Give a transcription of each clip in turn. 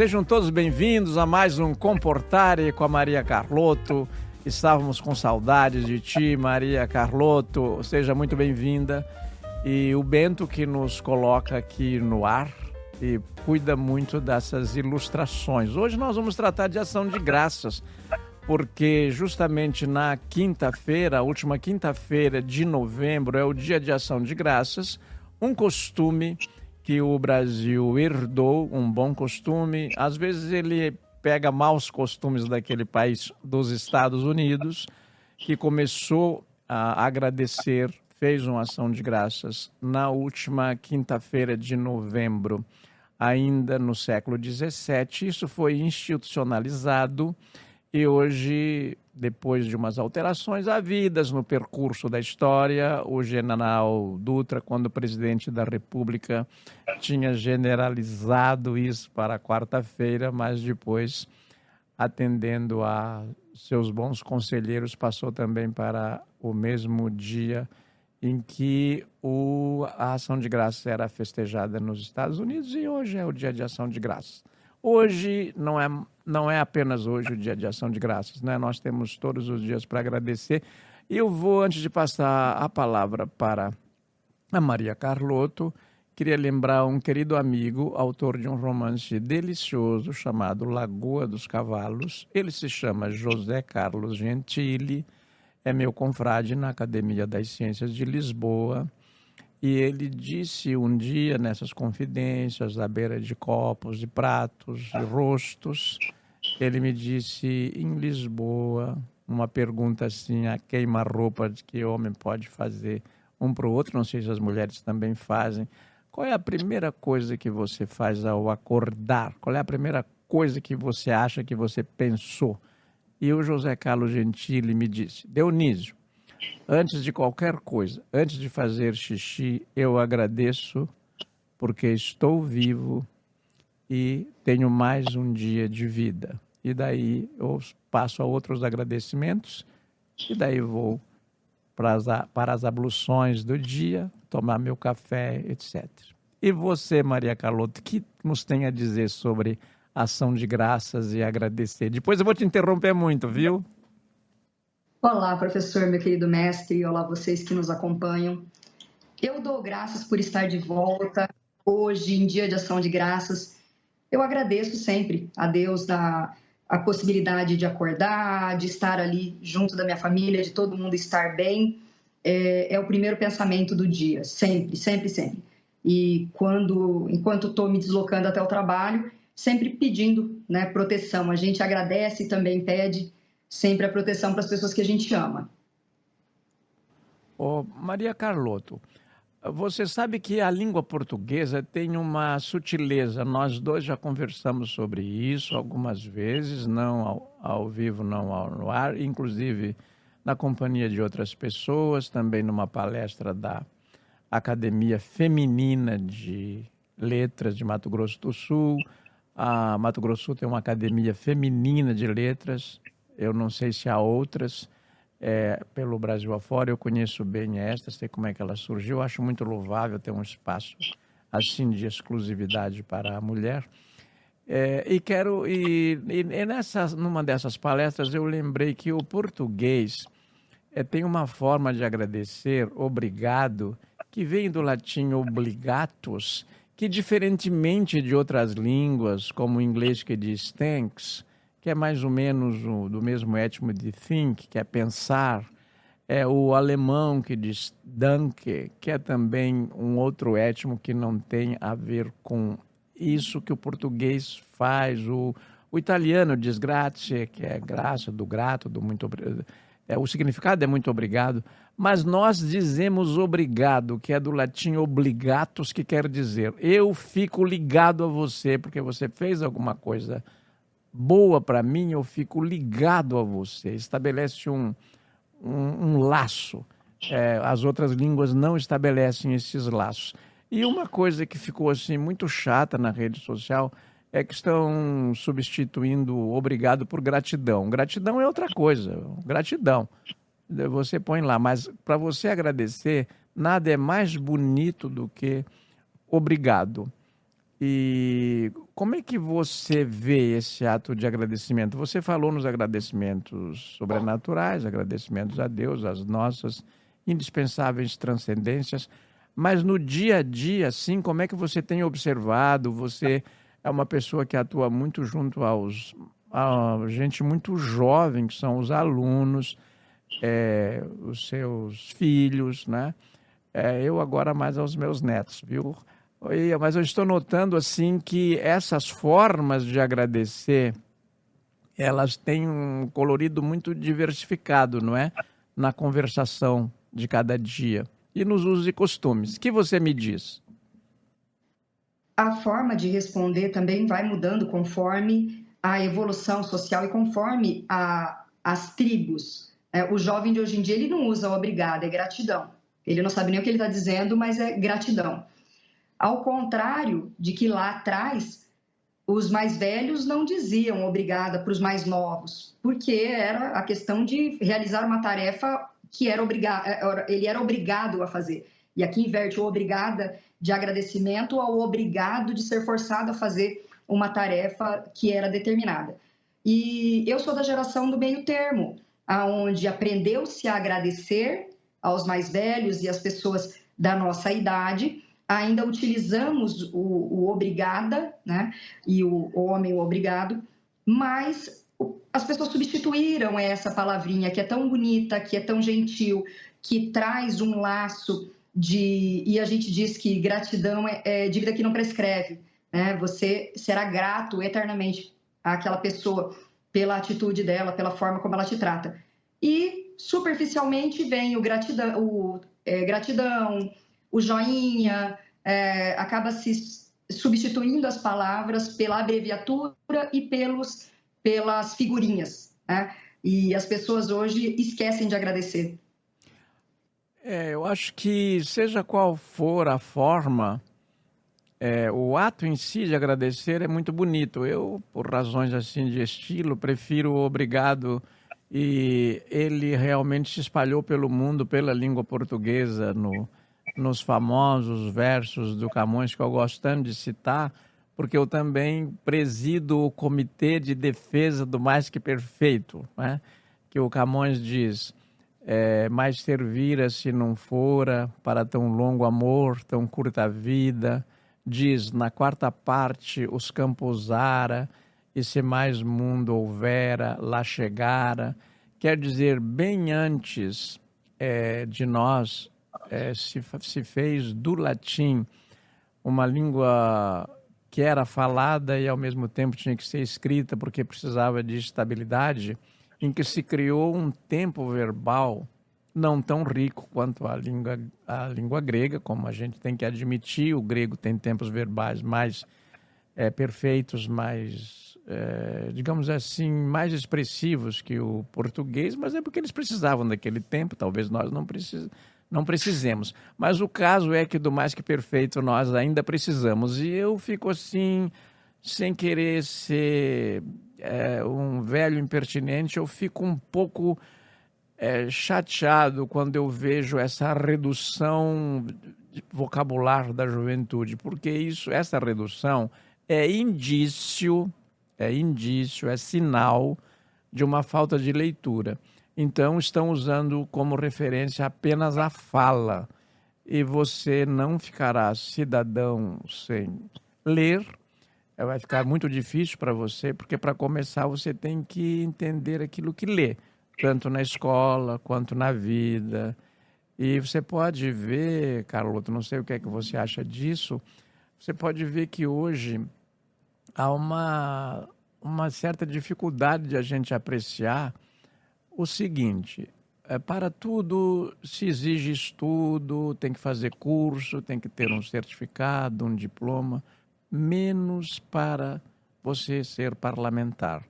Sejam todos bem-vindos a mais um Comportare com a Maria Carlotto. Estávamos com saudades de ti, Maria Carlotto. Seja muito bem-vinda. E o Bento que nos coloca aqui no ar e cuida muito dessas ilustrações. Hoje nós vamos tratar de ação de graças, porque justamente na quinta-feira, a última quinta-feira de novembro, é o Dia de Ação de Graças, um costume que o Brasil herdou, um bom costume. Às vezes ele pega maus costumes daquele país, dos Estados Unidos, que começou a agradecer, fez uma ação de graças na última quinta-feira de novembro, ainda no século XVII. Isso foi institucionalizado e hoje, depois de umas alterações havidas no percurso da história, o general Dutra, quando presidente da República, tinha generalizado isso para quarta-feira, mas depois, atendendo a seus bons conselheiros, passou também para o mesmo dia em que a ação de graças era festejada nos Estados Unidos, e hoje é o Dia de Ação de Graças. Hoje não é apenas hoje o Dia de Ação de Graças, né? Nós temos todos os dias para agradecer. E eu vou, antes de passar a palavra para a Maria Carlotto, queria lembrar um querido amigo, autor de um romance delicioso chamado Lagoa dos Cavalos. Ele se chama José Carlos Gentili, é meu confrade na Academia das Ciências de Lisboa. E ele disse um dia, nessas confidências, à beira de copos, de pratos, de rostos, ele me disse, em Lisboa, uma pergunta assim, a queima-roupa de que homem pode fazer um para o outro, não sei se as mulheres também fazem. Qual é a primeira coisa que você faz ao acordar? Qual é a primeira coisa que você acha que você pensou? E o José Carlos Gentili me disse, Dionísio, antes de qualquer coisa, antes de fazer xixi, eu agradeço porque estou vivo e tenho mais um dia de vida. E daí eu passo a outros agradecimentos e daí vou para as abluções do dia, tomar meu café, etc. E você, Maria Carlotto, o que nos tem a dizer sobre ação de graças e agradecer? Depois eu vou te interromper muito, viu? Olá, professor, meu querido mestre, olá vocês que nos acompanham. Eu dou graças por estar de volta hoje, em Dia de Ação de Graças. Eu agradeço sempre a Deus a possibilidade de acordar, de estar ali junto da minha família, de todo mundo estar bem. É o primeiro pensamento do dia, sempre, sempre, sempre. E enquanto estou me deslocando até o trabalho, sempre pedindo, né, proteção. A gente agradece e também pede sempre a proteção para as pessoas que a gente ama. Maria Carlotto, você sabe que a língua portuguesa tem uma sutileza. Nós dois já conversamos sobre isso algumas vezes, não ao vivo, não no ar, inclusive na companhia de outras pessoas, também numa palestra da Academia Feminina de Letras de Mato Grosso do Sul. A Mato Grosso do Sul tem uma academia feminina de letras. Eu não sei se há outras pelo Brasil afora, eu conheço bem esta, sei como é que ela surgiu, acho muito louvável ter um espaço assim de exclusividade para a mulher. Numa dessas palestras eu lembrei que o português tem uma forma de agradecer, obrigado, que vem do latim obligatus, que diferentemente de outras línguas, como o inglês que diz thanks, que é mais ou menos do mesmo étimo de think, que é pensar, o alemão que diz danke, que é também um outro étimo que não tem a ver com isso que o português faz. O italiano diz grazie, que é graça, do grato, do muito obrigado. O significado é muito obrigado, mas nós dizemos obrigado, que é do latim obligatus, que quer dizer eu fico ligado a você, porque você fez alguma coisa boa para mim, eu fico ligado a você. Estabelece um laço. As outras línguas não estabelecem esses laços. E uma coisa que ficou assim muito chata na rede social é que estão substituindo obrigado por gratidão. Gratidão é outra coisa. Gratidão. Você põe lá, mas para você agradecer, nada é mais bonito do que obrigado. E como é que você vê esse ato de agradecimento? Você falou nos agradecimentos sobrenaturais, agradecimentos a Deus, as nossas indispensáveis transcendências, mas no dia a dia, assim, como é que você tem observado? Você é uma pessoa que atua muito junto a gente muito jovem, que são os alunos, os seus filhos, né? Eu agora mais aos meus netos, viu? Mas eu estou notando assim que essas formas de agradecer, elas têm um colorido muito diversificado, não é? Na conversação de cada dia e nos usos e costumes. O que você me diz? A forma de responder também vai mudando conforme a evolução social e conforme as tribos. O jovem de hoje em dia, ele não usa obrigado, é gratidão. Ele não sabe nem o que ele está dizendo, mas é gratidão. Ao contrário de que lá atrás, os mais velhos não diziam obrigada para os mais novos, porque era a questão de realizar uma tarefa que ele era obrigado a fazer. E aqui inverte o obrigada de agradecimento ao obrigado de ser forçado a fazer uma tarefa que era determinada. E eu sou da geração do meio termo, onde aprendeu-se a agradecer aos mais velhos e às pessoas da nossa idade. Ainda utilizamos o obrigada, né? E o homem, o obrigado, mas as pessoas substituíram essa palavrinha que é tão bonita, que é tão gentil, que traz um laço e a gente diz que gratidão é dívida que não prescreve, né? Você será grato eternamente àquela pessoa pela atitude dela, pela forma como ela te trata. E superficialmente vem o gratidão, o joinha, acaba se substituindo as palavras pela abreviatura e pelas figurinhas, né? E as pessoas hoje esquecem de agradecer. Eu acho que, seja qual for a forma, o ato em si de agradecer é muito bonito. Eu, por razões assim de estilo, prefiro o obrigado, e ele realmente se espalhou pelo mundo, pela língua portuguesa, nos famosos versos do Camões, que eu gosto tanto de citar, porque eu também presido o Comitê de Defesa do Mais que Perfeito, né? Que o Camões diz: mais servira se não fora, para tão longo amor, tão curta vida. Diz, na quarta parte os campos ara, e se mais mundo houvera, lá chegara. Quer dizer, bem antes de nós, se fez do latim uma língua que era falada e ao mesmo tempo tinha que ser escrita porque precisava de estabilidade, em que se criou um tempo verbal não tão rico quanto a língua grega, como a gente tem que admitir. O grego tem tempos verbais mais perfeitos, mais, digamos assim, mais expressivos que o português, mas é porque eles precisavam daquele tempo, talvez nós não precisemos. Mas o caso é que do mais que perfeito nós ainda precisamos. E eu fico assim, sem querer ser um velho impertinente, eu fico um pouco chateado quando eu vejo essa redução de vocabulário da juventude, porque essa redução é indício, é sinal de uma falta de leitura. Então, estão usando como referência apenas a fala, e você não ficará cidadão sem ler. Vai ficar muito difícil para você, porque para começar você tem que entender aquilo que lê, tanto na escola quanto na vida. E você pode ver, Carlota, não sei o que é que você acha disso, você pode ver que hoje há uma certa dificuldade de a gente apreciar o seguinte: para tudo se exige estudo, tem que fazer curso, tem que ter um certificado, um diploma, menos para você ser parlamentar.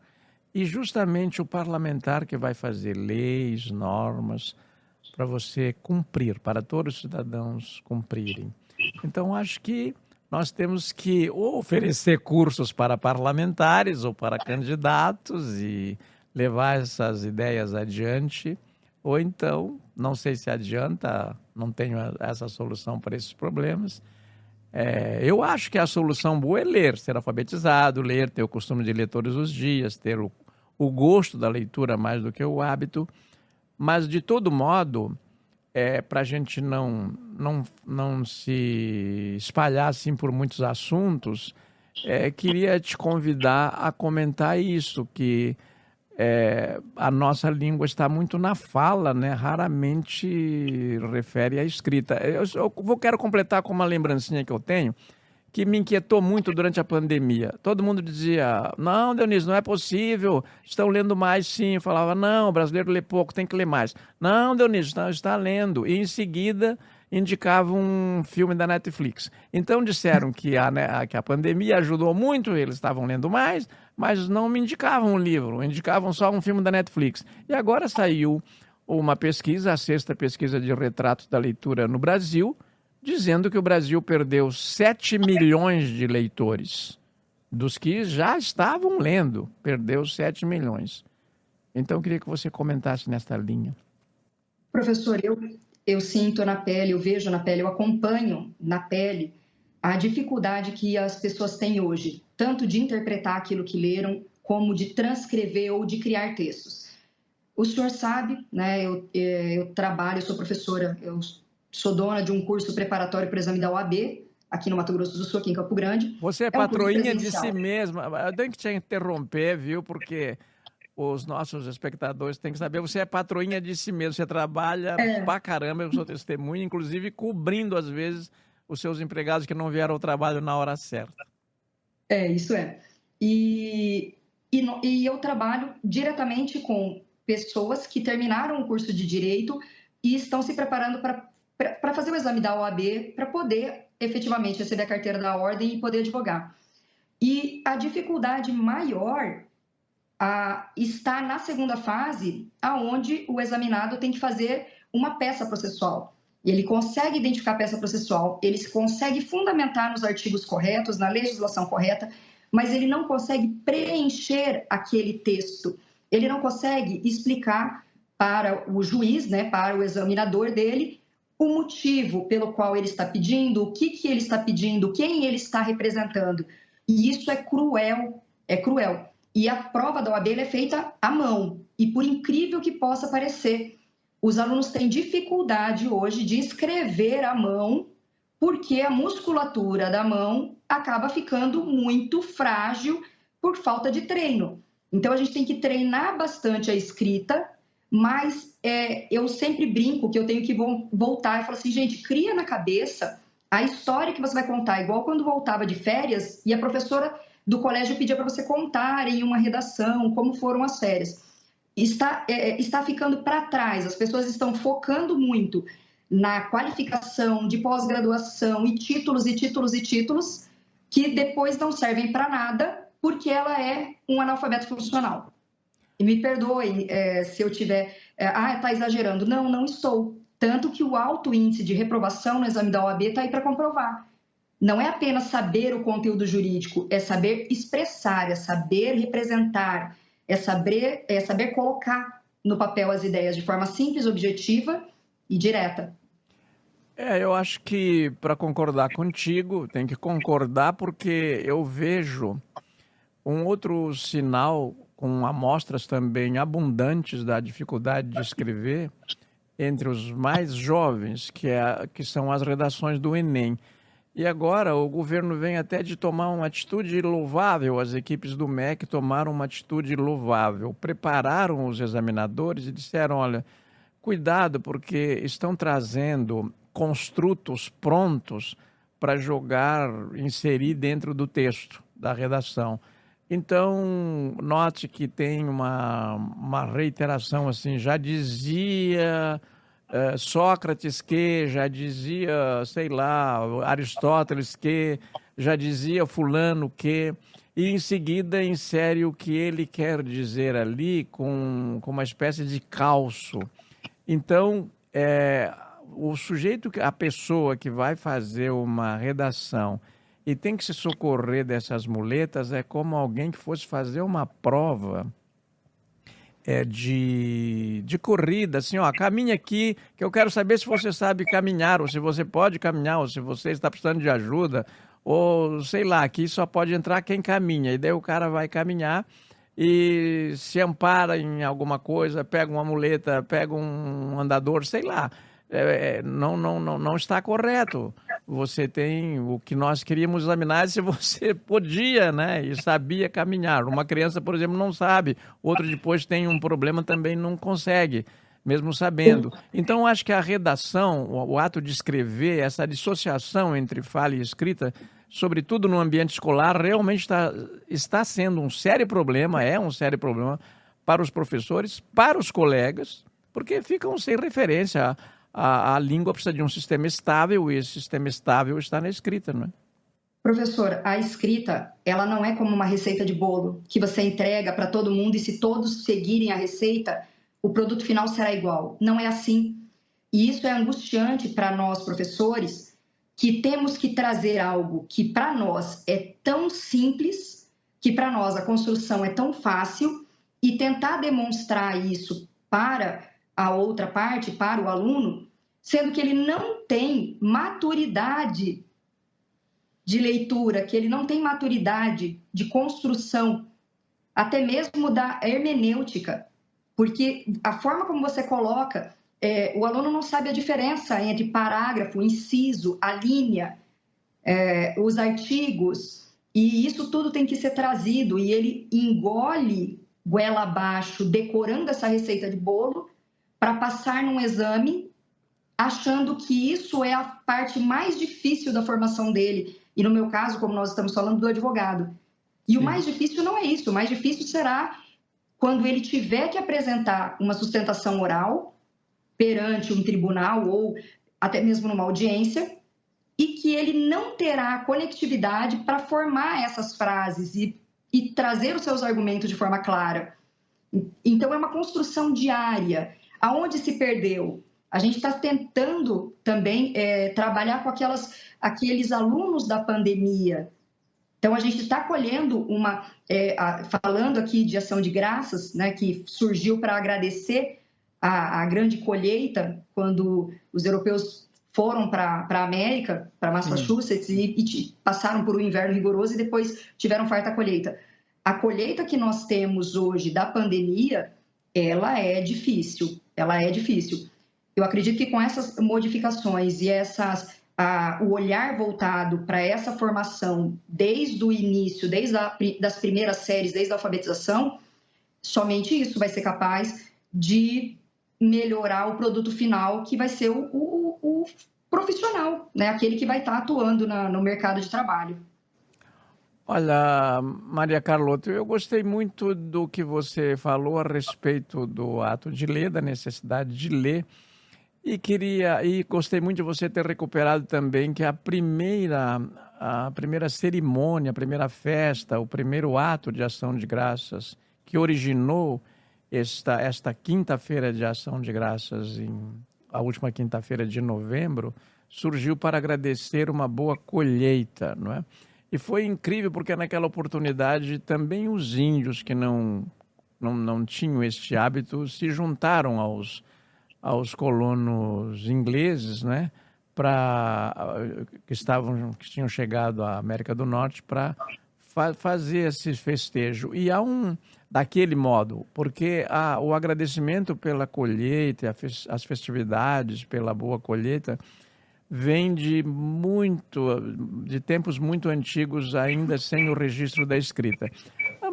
E justamente o parlamentar que vai fazer leis, normas, para você cumprir, para todos os cidadãos cumprirem. Então, acho que nós temos que ou oferecer cursos para parlamentares ou para candidatos e levar essas ideias adiante, ou então, não sei se adianta, não tenho essa solução para esses problemas, Eu acho que a solução boa é ler, ser alfabetizado, ler, ter o costume de ler todos os dias, ter o gosto da leitura mais do que o hábito, mas de todo modo, para a gente não se espalhar assim por muitos assuntos, queria te convidar a comentar isso, que a nossa língua está muito na fala, né? Raramente refere à escrita. Quero completar com uma lembrancinha que eu tenho, que me inquietou muito durante a pandemia. Todo mundo dizia, não, Dionísio, não é possível, estão lendo mais sim. Eu falava, não, o brasileiro lê pouco, tem que ler mais. Não, Dionísio, está lendo. E em seguida indicava um filme da Netflix. Então disseram que a pandemia ajudou muito, eles estavam lendo mais, mas não me indicavam um livro, indicavam só um filme da Netflix. E agora saiu uma pesquisa, a 6ª pesquisa de retratos da leitura no Brasil, dizendo que o Brasil perdeu 7 milhões de leitores. Dos que já estavam lendo, perdeu 7 milhões. Então, eu queria que você comentasse nesta linha. Professor, eu sinto na pele, eu vejo na pele, eu acompanho na pele a dificuldade que as pessoas têm hoje, tanto de interpretar aquilo que leram, como de transcrever ou de criar textos. O senhor sabe, né, eu trabalho, eu sou professora, eu sou dona de um curso preparatório para o exame da OAB, aqui no Mato Grosso do Sul, aqui em Campo Grande. Você é patroinha de si mesma. Eu tenho que te interromper, viu? Porque os nossos espectadores têm que saber. Você é patroinha de si mesmo. Você trabalha pra caramba, eu sou testemunha, inclusive cobrindo, às vezes, os seus empregados que não vieram ao trabalho na hora certa. Isso é. E eu trabalho diretamente com pessoas que terminaram o curso de Direito e estão se preparando para fazer o exame da OAB, para poder efetivamente receber a carteira da ordem e poder advogar. E a dificuldade maior está na segunda fase, aonde o examinado tem que fazer uma peça processual. E ele consegue identificar a peça processual, ele consegue fundamentar nos artigos corretos, na legislação correta, mas ele não consegue preencher aquele texto. Ele não consegue explicar para o juiz, né, para o examinador dele, o motivo pelo qual ele está pedindo, o que ele está pedindo, quem ele está representando. E isso é cruel, é cruel. E a prova da OAB é feita à mão. E por incrível que possa parecer, os alunos têm dificuldade hoje de escrever à mão, porque a musculatura da mão acaba ficando muito frágil por falta de treino. Então, a gente tem que treinar bastante a escrita, mas eu sempre brinco que eu tenho que voltar e falar assim, gente, cria na cabeça a história que você vai contar, igual quando voltava de férias e a professora do colégio pedia para você contar em uma redação como foram as férias. Está ficando para trás, as pessoas estão focando muito na qualificação de pós-graduação e títulos e títulos e títulos que depois não servem para nada porque ela é um analfabeto funcional. E me perdoe se eu tiver... está exagerando. Não estou. Tanto que o alto índice de reprovação no exame da OAB está aí para comprovar. Não é apenas saber o conteúdo jurídico, é saber expressar, é saber representar, é saber colocar no papel as ideias de forma simples, objetiva e direta. Eu acho que, para concordar contigo, tem que concordar porque eu vejo um outro sinal com amostras também abundantes da dificuldade de escrever entre os mais jovens, que são as redações do Enem. E agora o governo vem até de tomar uma atitude louvável, as equipes do MEC tomaram uma atitude louvável, prepararam os examinadores e disseram, olha, cuidado porque estão trazendo construtos prontos para inserir dentro do texto da redação. Então, note que tem uma reiteração assim, já dizia Sócrates que, já dizia, sei lá, Aristóteles que, já dizia fulano que, e em seguida insere o que ele quer dizer ali com uma espécie de calço. Então, o sujeito, a pessoa que vai fazer uma redação e tem que se socorrer dessas muletas é como alguém que fosse fazer uma prova de corrida, assim, ó, caminha aqui, que eu quero saber se você sabe caminhar, ou se você pode caminhar, ou se você está precisando de ajuda, ou sei lá, aqui só pode entrar quem caminha, e daí o cara vai caminhar e se ampara em alguma coisa, pega uma muleta, pega um andador, sei lá. Não está correto. Você tem o que nós queríamos examinar se você podia, né, e sabia caminhar. Uma criança, por exemplo, não sabe, outro depois tem um problema também não consegue, mesmo sabendo. Então, acho que a redação, o ato de escrever, essa dissociação entre fala e escrita, sobretudo no ambiente escolar, realmente está sendo um sério problema, é um sério problema para os professores, para os colegas, porque ficam sem referência. A língua precisa de um sistema estável e esse sistema estável está na escrita, não é? Professor, a escrita, ela não é como uma receita de bolo que você entrega para todo mundo e se todos seguirem a receita, o produto final será igual. Não é assim. E isso é angustiante para nós, professores, que temos que trazer algo que para nós é tão simples, que para nós a construção é tão fácil, e tentar demonstrar isso para a outra parte, para o aluno, sendo que ele não tem maturidade de leitura, que ele não tem maturidade de construção, até mesmo da hermenêutica, porque a forma como você coloca, o aluno não sabe a diferença entre parágrafo, inciso, a linha, os artigos, e isso tudo tem que ser trazido, e ele engole goela abaixo, decorando essa receita de bolo, para passar num exame, achando que isso é a parte mais difícil da formação dele. E no meu caso, como nós estamos falando, do advogado. E o mais difícil não é isso. O mais difícil será quando ele tiver que apresentar uma sustentação oral perante um tribunal ou até mesmo numa audiência e que ele não terá conectividade para formar essas frases e trazer os seus argumentos de forma clara. Então, é uma construção diária. Aonde se perdeu? A gente está tentando também trabalhar com aqueles alunos da pandemia. Então, a gente está colhendo falando aqui de ação de graças, né, que surgiu para agradecer a grande colheita, quando os europeus foram para a América, para Massachusetts, e passaram por um inverno rigoroso e depois tiveram farta colheita. A colheita que nós temos hoje da pandemia, ela é difícil. Eu acredito que com essas modificações e o olhar voltado para essa formação desde o início, das primeiras séries, desde a alfabetização, somente isso vai ser capaz de melhorar o produto final, que vai ser o profissional, né? Aquele que vai estar atuando no mercado de trabalho. Olha, Maria Carlota, eu gostei muito do que você falou a respeito do ato de ler, da necessidade de ler, e gostei muito de você ter recuperado também que a primeira cerimônia, a primeira festa, o primeiro ato de ação de graças que originou esta quinta-feira de ação de graças, a última quinta-feira de novembro, surgiu para agradecer uma boa colheita, não é? E foi incrível porque naquela oportunidade também os índios que não tinham este hábito se juntaram aos colonos ingleses, né, que tinham chegado à América do Norte para fazer esse festejo. E daquele modo, porque o agradecimento pela colheita, as festividades pela boa colheita, vem de tempos muito antigos, ainda sem o registro da escrita.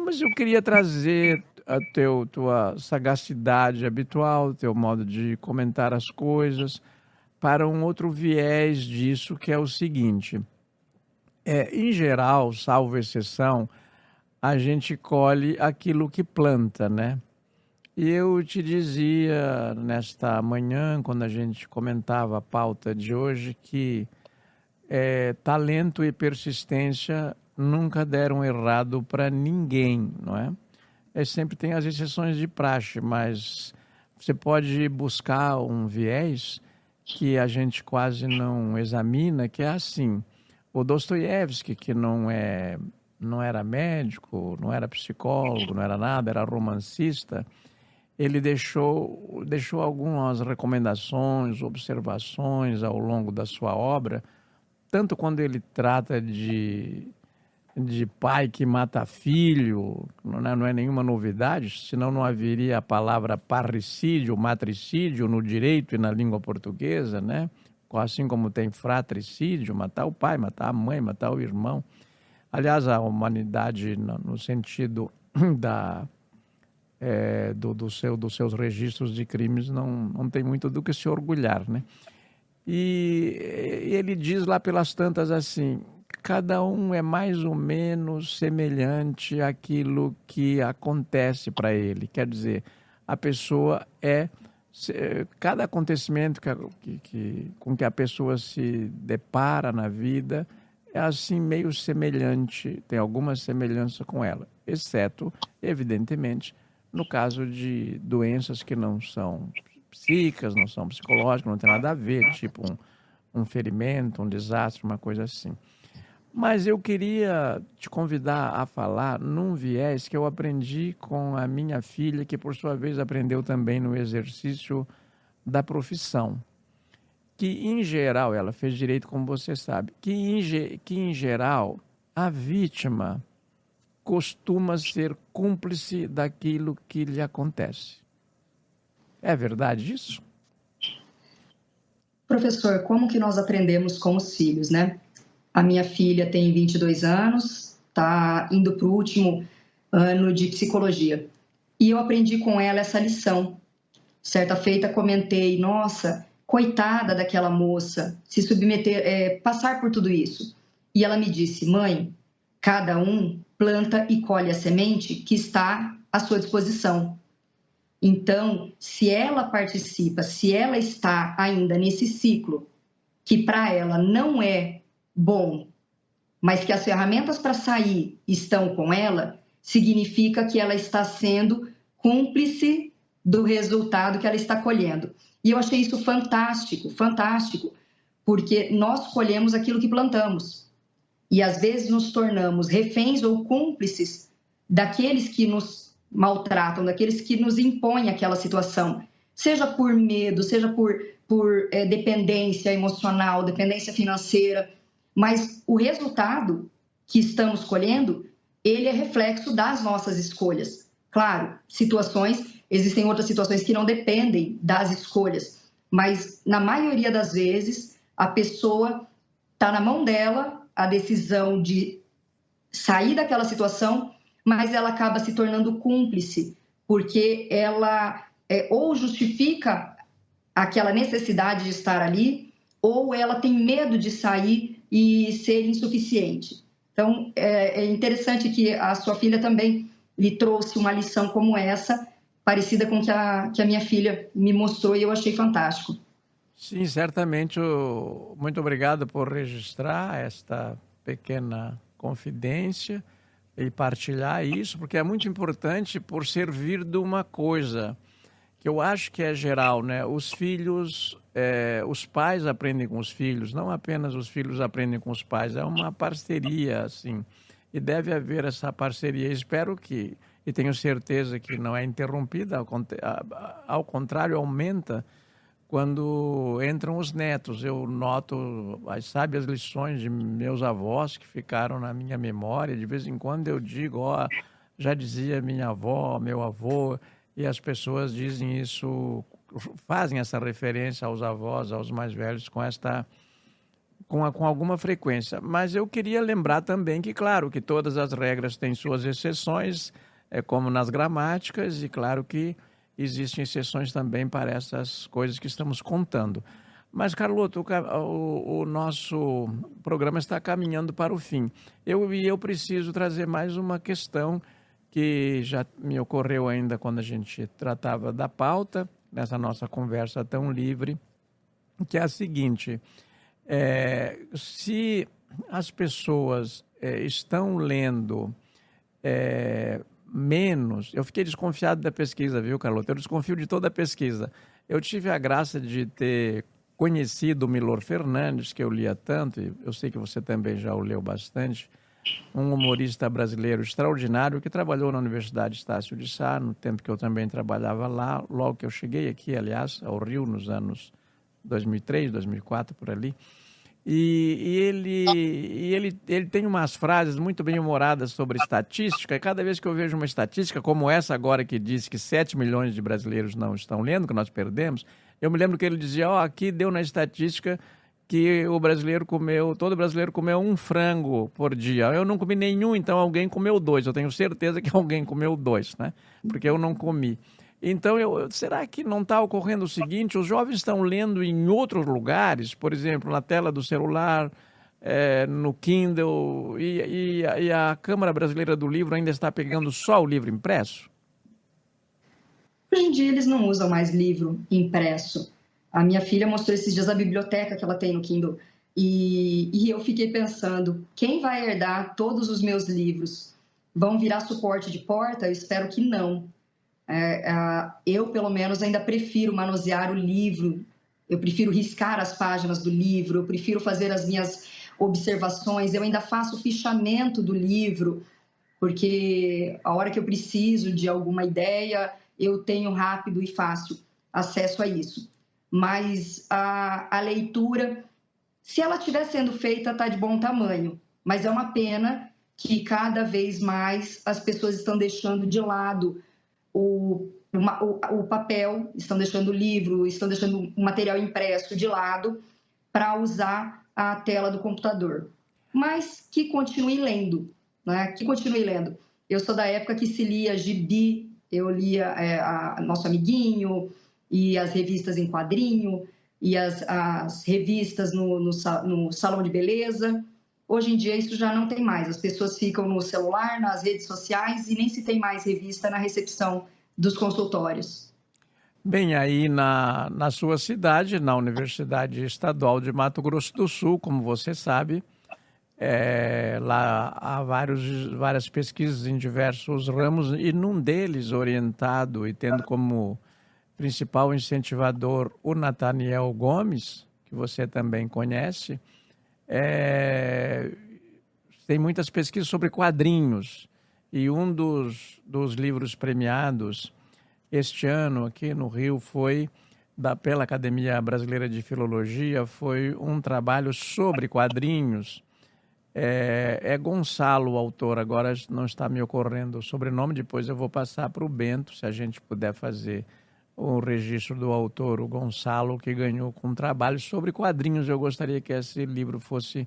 Mas eu queria trazer a tua sagacidade habitual, teu modo de comentar as coisas, para um outro viés disso, que é o seguinte. Em geral, salvo exceção, a gente colhe aquilo que planta, né? E eu te dizia nesta manhã, quando a gente comentava a pauta de hoje, que talento e persistência nunca deram errado para ninguém, não é? Sempre tem as exceções de praxe, mas você pode buscar um viés que a gente quase não examina, que é assim. O Dostoiévski, que não era médico, não era psicólogo, não era nada, era romancista, ele deixou algumas recomendações, observações ao longo da sua obra, tanto quando ele trata de pai que mata filho, não é nenhuma novidade, senão não haveria a palavra parricídio, matricídio no direito e na língua portuguesa, né? Assim como tem fratricídio, matar o pai, matar a mãe, matar o irmão. Aliás, a humanidade, no sentido dos seus registros de crimes, não tem muito do que se orgulhar, né? E ele diz lá pelas tantas assim: cada um é mais ou menos semelhante àquilo que acontece para ele. Quer dizer, a pessoa cada acontecimento com que a pessoa se depara na vida é assim meio semelhante, tem alguma semelhança com ela, exceto, evidentemente, no caso de doenças que não são psíquicas, não são psicológicas, não tem nada a ver, tipo um ferimento, um desastre, uma coisa assim. Mas eu queria te convidar a falar num viés que eu aprendi com a minha filha, que por sua vez aprendeu também no exercício da profissão. Que em geral, ela fez direito, como você sabe, que em geral a vítima costuma ser cúmplice daquilo que lhe acontece. É verdade isso? Professor, como que nós aprendemos com os filhos, né? A minha filha tem 22 anos, está indo para o último ano de psicologia. E eu aprendi com ela essa lição. Certa feita comentei: nossa, coitada daquela moça, se submeter, passar por tudo isso. E ela me disse: mãe, cada um planta e colhe a semente que está à sua disposição. Então, se ela participa, se ela está ainda nesse ciclo, que para ela não é bom, mas que as ferramentas para sair estão com ela, significa que ela está sendo cúmplice do resultado que ela está colhendo. E eu achei isso fantástico, fantástico, porque nós colhemos aquilo que plantamos. E às vezes nos tornamos reféns ou cúmplices daqueles que nos maltratam, daqueles que nos impõem aquela situação, seja por medo, seja por dependência emocional, dependência financeira, mas o resultado que estamos colhendo, ele é reflexo das nossas escolhas. Claro, existem outras situações que não dependem das escolhas, mas na maioria das vezes a pessoa está na mão dela a decisão de sair daquela situação, mas ela acaba se tornando cúmplice, porque ela ou justifica aquela necessidade de estar ali, ou ela tem medo de sair e ser insuficiente. Então, é interessante que a sua filha também lhe trouxe uma lição como essa, parecida com que a minha filha me mostrou, e eu achei fantástico. Sim, certamente. Muito obrigado por registrar esta pequena confidência e partilhar isso, porque é muito importante por servir de uma coisa que eu acho que é geral, né? Os filhos, os pais aprendem com os filhos, não apenas os filhos aprendem com os pais, é uma parceria, assim, e deve haver essa parceria. Espero que, e tenho certeza que não é interrompida, ao contrário, aumenta quando entram os netos. Eu noto as sábias lições de meus avós que ficaram na minha memória. De vez em quando eu digo, já dizia minha avó, meu avô, e as pessoas dizem isso, fazem essa referência aos avós, aos mais velhos, com alguma frequência. Mas eu queria lembrar também que, claro, que todas as regras têm suas exceções, como nas gramáticas, e claro que existem exceções também para essas coisas que estamos contando. Mas, Carlotto, o nosso programa está caminhando para o fim. Eu preciso trazer mais uma questão que já me ocorreu ainda quando a gente tratava da pauta, nessa nossa conversa tão livre, que é a seguinte: se as pessoas estão lendo menos... Eu fiquei desconfiado da pesquisa, viu, Carlotto? Eu desconfio de toda a pesquisa. Eu tive a graça de ter conhecido o Milor Fernandes, que eu lia tanto, e eu sei que você também já o leu bastante, um humorista brasileiro extraordinário que trabalhou na Universidade Estácio de Sá, no tempo que eu também trabalhava lá, logo que eu cheguei aqui, aliás, ao Rio, nos anos 2003, 2004, por ali. Ele tem umas frases muito bem humoradas sobre estatística, e cada vez que eu vejo uma estatística como essa agora que diz que 7 milhões de brasileiros não estão lendo, que nós perdemos, eu me lembro que ele dizia, aqui deu na estatística que todo brasileiro comeu um frango por dia. Eu não comi nenhum, então alguém comeu 2. Eu tenho certeza que alguém comeu 2, né? Porque eu não comi. Então, será que não está ocorrendo o seguinte? Os jovens estão lendo em outros lugares, por exemplo, na tela do celular, no Kindle, e a Câmara Brasileira do Livro ainda está pegando só o livro impresso? Hoje em dia, eles não usam mais livro impresso. A minha filha mostrou esses dias a biblioteca que ela tem no Kindle. E eu fiquei pensando, quem vai herdar todos os meus livros? Vão virar suporte de porta? Eu espero que não. Eu, pelo menos, ainda prefiro manusear o livro, eu prefiro riscar as páginas do livro, eu prefiro fazer as minhas observações, eu ainda faço fichamento do livro, porque a hora que eu preciso de alguma ideia, eu tenho rápido e fácil acesso a isso. Mas a leitura, se ela estiver sendo feita, está de bom tamanho, mas é uma pena que cada vez mais as pessoas estão deixando de lado o papel, estão deixando o livro, estão deixando o material impresso de lado para usar a tela do computador. Mas que continue lendo, né? Que continue lendo. Eu sou da época que se lia gibi, eu lia Nosso Amiguinho e as revistas em quadrinho e as revistas no salão de beleza. Hoje em dia isso já não tem mais, as pessoas ficam no celular, nas redes sociais e nem se tem mais revista na recepção dos consultórios. Bem, aí na sua cidade, na Universidade Estadual de Mato Grosso do Sul, como você sabe, lá há várias pesquisas em diversos ramos e num deles orientado e tendo como principal incentivador o Nathaniel Gomes, que você também conhece. Tem muitas pesquisas sobre quadrinhos e um dos livros premiados este ano aqui no Rio foi, pela Academia Brasileira de Filologia, foi um trabalho sobre quadrinhos. Gonçalo o autor, agora não está me ocorrendo o sobrenome, depois eu vou passar para o Bento, se a gente puder fazer o registro do autor, o Gonçalo, que ganhou com um trabalho sobre quadrinhos. Eu gostaria que esse livro fosse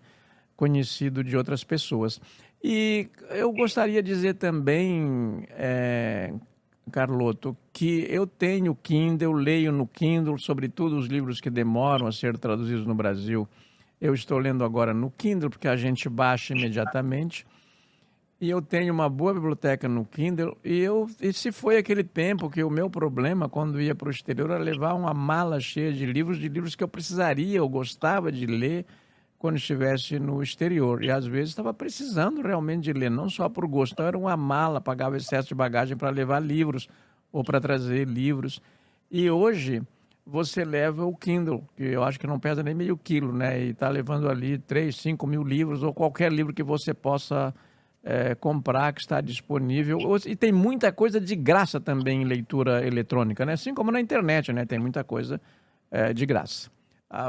conhecido de outras pessoas. E eu gostaria de dizer também, Carlotto, que eu tenho Kindle, leio no Kindle, sobretudo os livros que demoram a ser traduzidos no Brasil. Eu estou lendo agora no Kindle, porque a gente baixa imediatamente. E eu tenho uma boa biblioteca no Kindle. E se foi aquele tempo que o meu problema, quando ia para o exterior, era levar uma mala cheia de livros que eu precisaria, eu gostava de ler quando estivesse no exterior. E às vezes estava precisando realmente de ler, não só por gosto. Então era uma mala, pagava excesso de bagagem para levar livros ou para trazer livros. E hoje você leva o Kindle, que eu acho que não pesa nem meio quilo, né? E está levando ali 3, 5 mil livros ou qualquer livro que você possa comprar, que está disponível. E tem muita coisa de graça também em leitura eletrônica, né? Assim como na internet, né? Tem muita coisa de graça.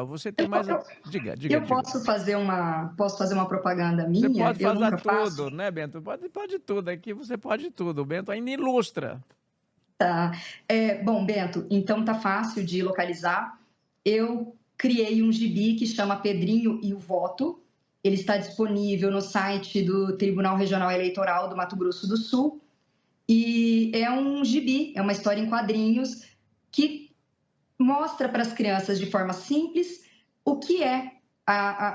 Você tem mais... Diga. Posso fazer uma propaganda minha? Você pode eu fazer nunca tudo, faço. né, Bento? Pode tudo. Aqui você pode tudo. O Bento ainda ilustra. Tá. Bom, Bento, então tá fácil de localizar. Eu criei um gibi que chama Pedrinho e o Voto. Ele está disponível no site do Tribunal Regional Eleitoral do Mato Grosso do Sul. E é um gibi, é uma história em quadrinhos que mostra para as crianças de forma simples o que é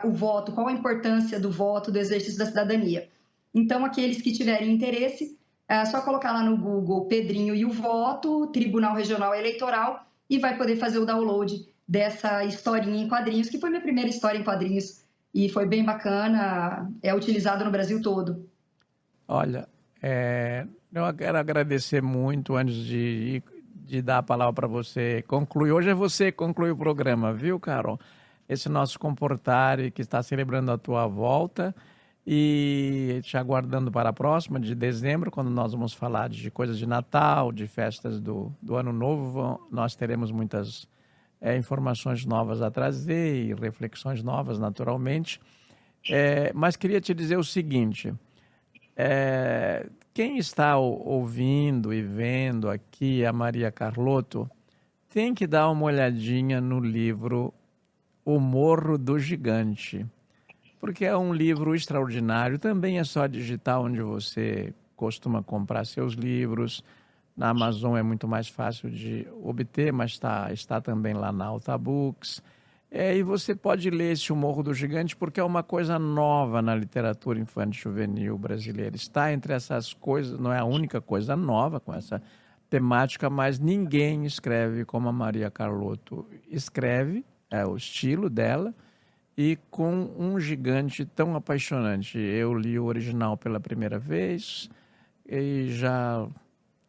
o voto, qual a importância do voto, do exercício da cidadania. Então, aqueles que tiverem interesse, é só colocar lá no Google Pedrinho e o Voto, Tribunal Regional Eleitoral, e vai poder fazer o download dessa historinha em quadrinhos, que foi minha primeira história em quadrinhos, e foi bem bacana, é utilizado no Brasil todo. Olha, eu quero agradecer muito antes de dar a palavra para você concluir. Hoje é você que conclui o programa, viu, Carol? Esse nosso comportare que está celebrando a tua volta. E te aguardando para a próxima, de dezembro, quando nós vamos falar de coisas de Natal, de festas do Ano Novo. Nós teremos muitas informações novas a trazer e reflexões novas, naturalmente. Mas queria te dizer o seguinte, quem está ouvindo e vendo aqui a Maria Carlotto tem que dar uma olhadinha no livro O Morro do Gigante, porque é um livro extraordinário. Também é só digitar onde você costuma comprar seus livros. Na Amazon é muito mais fácil de obter, mas está também lá na Alta Books. E você pode ler esse O Morro do Gigante, porque é uma coisa nova na literatura infantil juvenil brasileira. Está entre essas coisas, não é a única coisa nova com essa temática, mas ninguém escreve como a Maria Carlotto escreve, é o estilo dela, e com um gigante tão apaixonante. Eu li o original pela primeira vez e já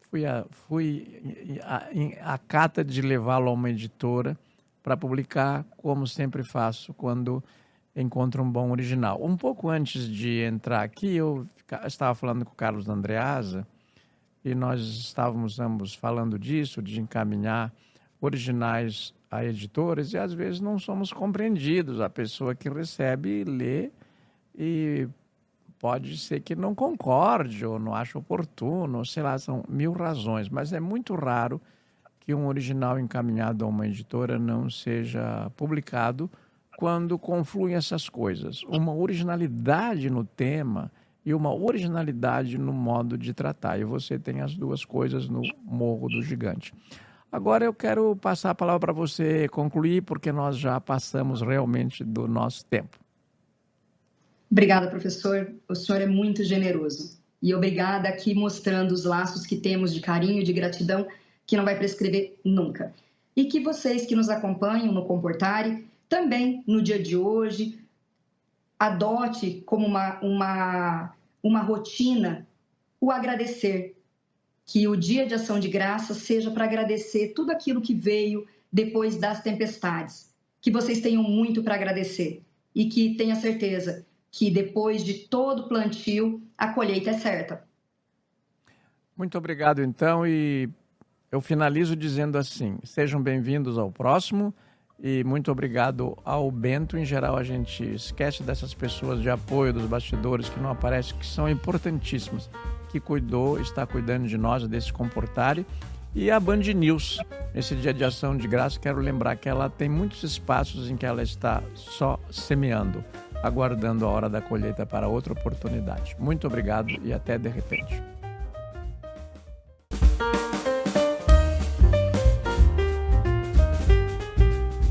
fui à cata de levá-lo a uma editora para publicar, como sempre faço quando encontro um bom original. Um pouco antes de entrar aqui, eu estava falando com o Carlos Andreasa e nós estávamos ambos falando disso, de encaminhar originais a editoras, e às vezes não somos compreendidos. A pessoa que recebe lê e pode ser que não concorde ou não ache oportuno, sei lá, são mil razões, mas é muito raro que um original encaminhado a uma editora não seja publicado quando confluem essas coisas. Uma originalidade no tema e uma originalidade no modo de tratar. E você tem as duas coisas no Morro do Gigante. Agora eu quero passar a palavra para você concluir, porque nós já passamos realmente do nosso tempo. Obrigada, professor. O senhor é muito generoso. E obrigada aqui mostrando os laços que temos de carinho e de gratidão, que não vai prescrever nunca. E que vocês que nos acompanham no Comportare, também no dia de hoje, adote como uma rotina o agradecer. Que o dia de ação de graças seja para agradecer tudo aquilo que veio depois das tempestades. Que vocês tenham muito para agradecer e que tenha certeza que depois de todo o plantio, a colheita é certa. Muito obrigado, então, e eu finalizo dizendo assim, sejam bem-vindos ao próximo e muito obrigado ao Bento. Em geral, a gente esquece dessas pessoas de apoio dos bastidores que não aparecem, que são importantíssimas, que está cuidando de nós, desse Comportare, e a Band News. Nesse dia de ação de graça, quero lembrar que ela tem muitos espaços em que ela está só semeando, aguardando a hora da colheita para outra oportunidade. Muito obrigado e até de repente.